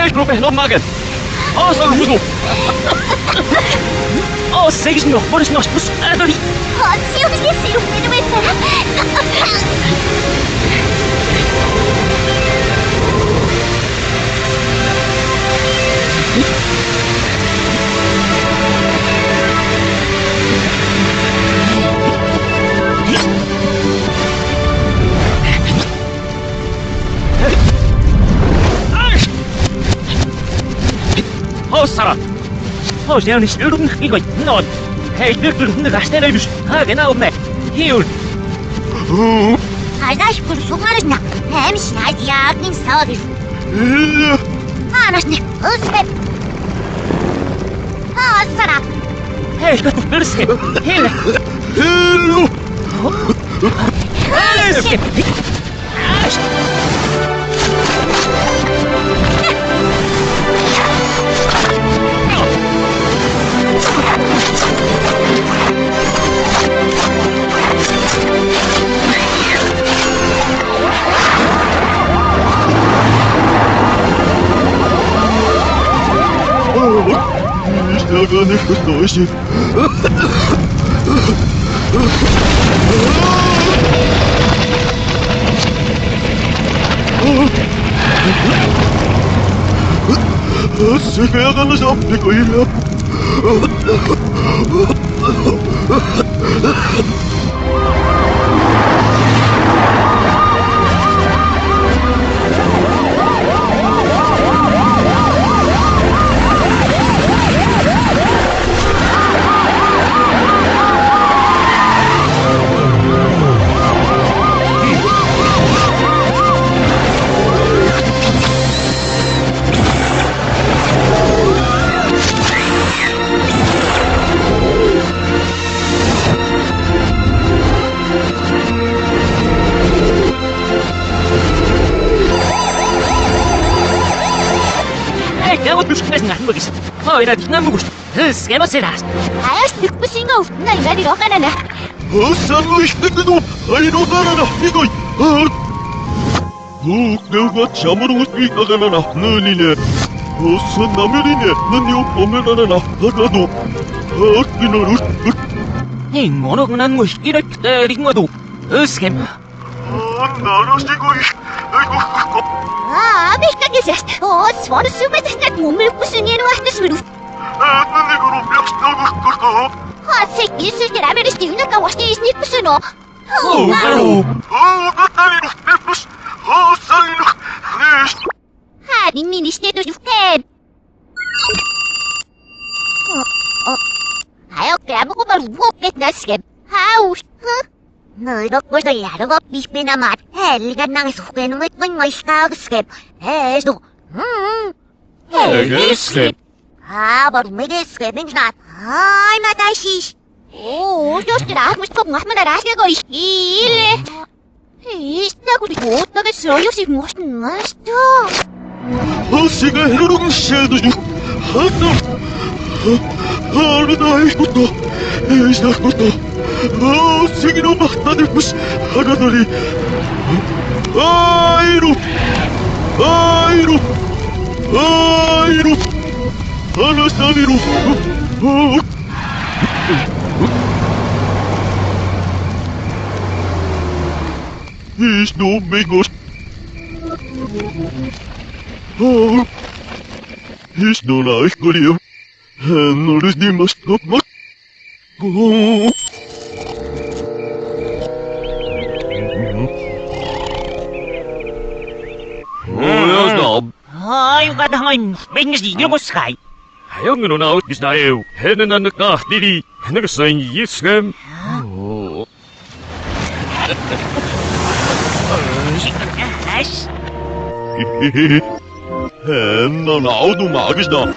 Hey, probeer nog maken. Oh, zo goed op. Oh, zeg eens nog, wat is nog spus? Sorry. Oh, zie je niet, zie je niet. Oh, Sarah. Oh, ze is nu nog niet goed. Nou, hij doet er nog een stel uit. Ha, genau, nee. Hier. Als je voor zomaar is, hem snijdt je uit in staat. Anders niet. Uzbek. Ah, Sarah. Hey, dat is best. Hele. Hello. Alles. Ага, не хтось. Сега не запни коя. Oh, dat is nou goed. Dus, jij moet ze daar. Hij is niet misschien over. Nee, dat is ook aan de. 산무이시대도 아이로가라나 이거 내가 잠으로 있다가나 너니네 선나면이네 너니 오면하나 하나도 아끼노를 이 뭐노그난 거 이렇게 때린 것도 으스겜 나라시고 Ah, bigla gezegd. Oh, het zwaar is zo met dat mommel kussen hier nog eens weer. Ah, zeg, je zult je daar weer eens doen, dan was die eens niet kussen nog. Oh, waarom? Ah, die mini is net als je ken. Hij ook klaar, maar wat met dat schip. Hou, nơi đó có gì đó góp đi bên nam mặt hè li gan năng sụp bên mới mới cao cái skip hè rồi cái skip à bảo mấy cái skip bên nào ai mà tay xí ô just đã mới không ngắt mà đã cái gọi ile sao có đi hút nó cái sợi gì mất đó 시가 흐르는 샤도 하나 이것도 이것도 세기로 막다들 부시 하나들이 아이로 하나 사비로 이스 노 메고스 이스 노 나이스 거리요 노르스 니마스 막 Ai, wat dan? Ben je die jongens schij? Jongen, nou is daar eeuw. En aan de kaart die en er zijn je scherm. En dan oude magisch dan.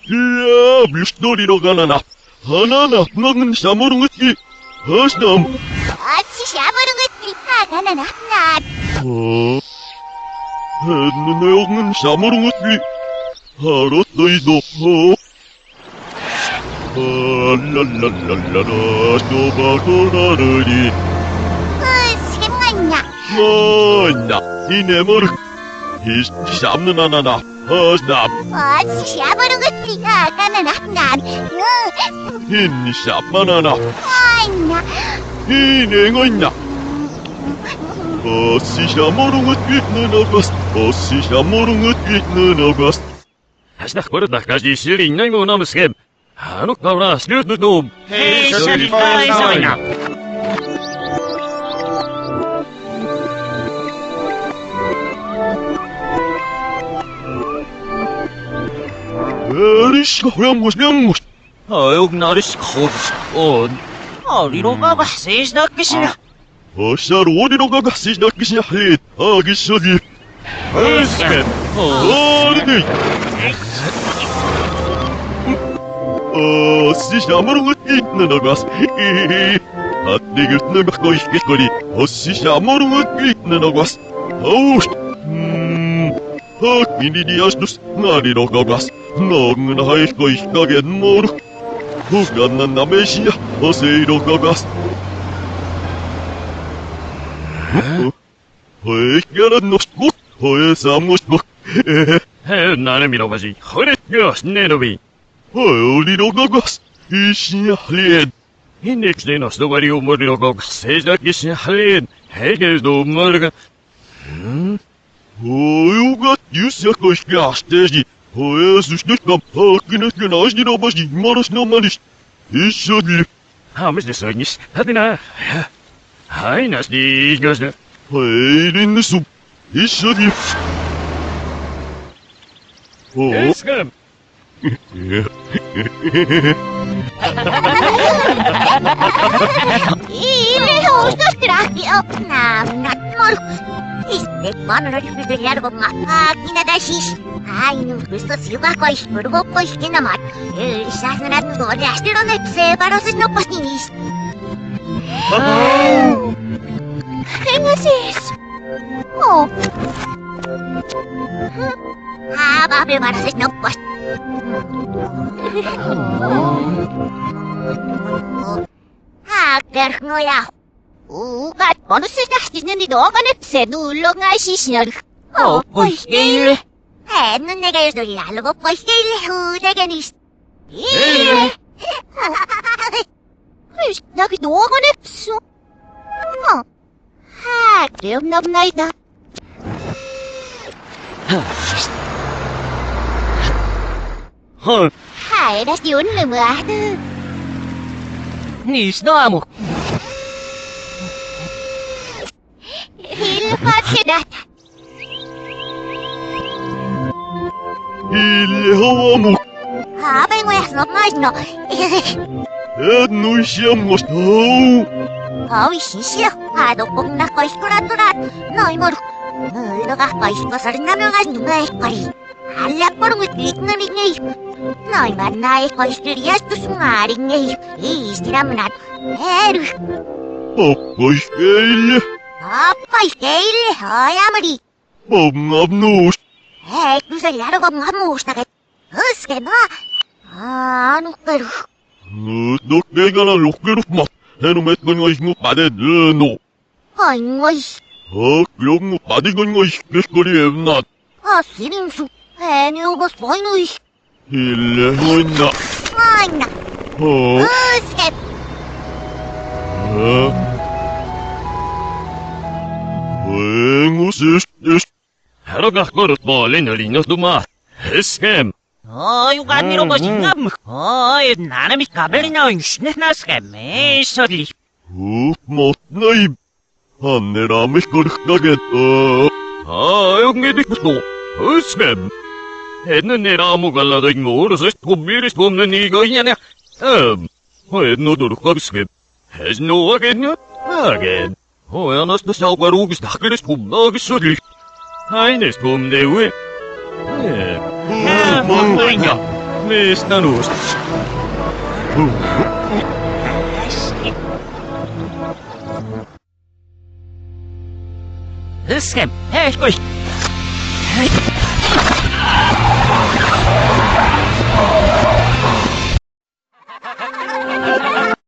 Ja, bist du die nog aan na? 하나나 너는 사모르는 것이 하스담 같이 샤버는 것이 하나나 너는 사모르는 것이 하루도 랄랄랄랄라 스노바도나르리 샘가냐. 뭐나 이네머르 히스잡느나나나 허스납 샤버는 것이 아까는 난. 힌샵마나나 아이냐. 이냉어있나 어시샤모롱을 뛰는 어거스 어시샤모롱을 뛰는 어거스 Hashtag wordt kasi sili nai mo nam skem. Ano ka na slit no dom. Hey, Shalifaina. 에리시가 명mus Ayog naris khos on. 어디로 가고 세시다께시냐? 어샤로 어디로 가가 시작이시냐 헷 아기셔지 Skem. 어르네 어시샤모롱을 뛰는 어거스 아띠겠는 갖고 있겠거리 어시샤모롱을 뛰는 어거스 어우 미니디아스누스 나리로 가가스 너는 하이고 있가겐 모르 후간난 남의시야 어세이로 가가스 허에까란 노스국 허에 삼노스국 He nanem ilo basi. Horet gos nenobi. 허리로 가가스 이시야 리엔 Index de nos do vario moriro go seja que se halen. Hegel do morga. 허유가 유스야고 있게 스테지 허에 수스니까 허기는 나시로 바시 마르스 노마리스 이셔디 Hamis de sonis. Hadina. Hai nas di gos. 허에린 숲 이셔디 Skem. 이래 호스트라기요. 남나물. 이스테 마누라 주들려고 막 기나다시시. 아이는 벌써 실과거이 물고거이 기나마. 일사스나는 노래 아스트로네 세바로스 노파니스. 행하시스. 바베 마르스 노파스. 거야. 우가 어느 쓰다시는데 너가 냅세 눌러가시시냐르. 보이게 애는 내가 요소리 알고 보이게 후대견이. 나기 너가 냅소. 그래 없나이다. 다시 오늘 뭐야? 니스노아무 일파티다. 일레하와무 아베고야 너마이노. 에누시암모스 시시여. 아도 뽕나 거이스코라토라. 너이모루. 너가 거이스코서를 나명한 누가의 거리. 알라뽀롱을 띠익느리니. 너희만 나의 거이스리아스도 숭아리니. 이스티라문한 에르. 아빠이케일레 아빠이케일레 어야머리. 맘압누스 구슬 야로가 무하무스타게. 으스케마. 누까루. 너게가나 로케루마 해노메트건거이스무 빠데르노 어잉어이. 그럼무 빠디건거이스케스거리 엠낫 시림수. 애니오고 소이누이. 일레호인나 아이나. 으스케. 앵우스스 Haroga korut bolin olinos duma. Skem. 유간니로 버신감 나름이 가벨이나 유신나스게 메서리 못나임 안내라미스거르가겠다 Ayog ngedikto. Skem. Edna neramu galadag ngorus tumiris pomna nigo yana. Edno durukab skem. Hesno again. Again. Anas da saugarugis dakris pomna gisuri. Haines pomdewe. Montaña. Mestanus. 스캠 에이씨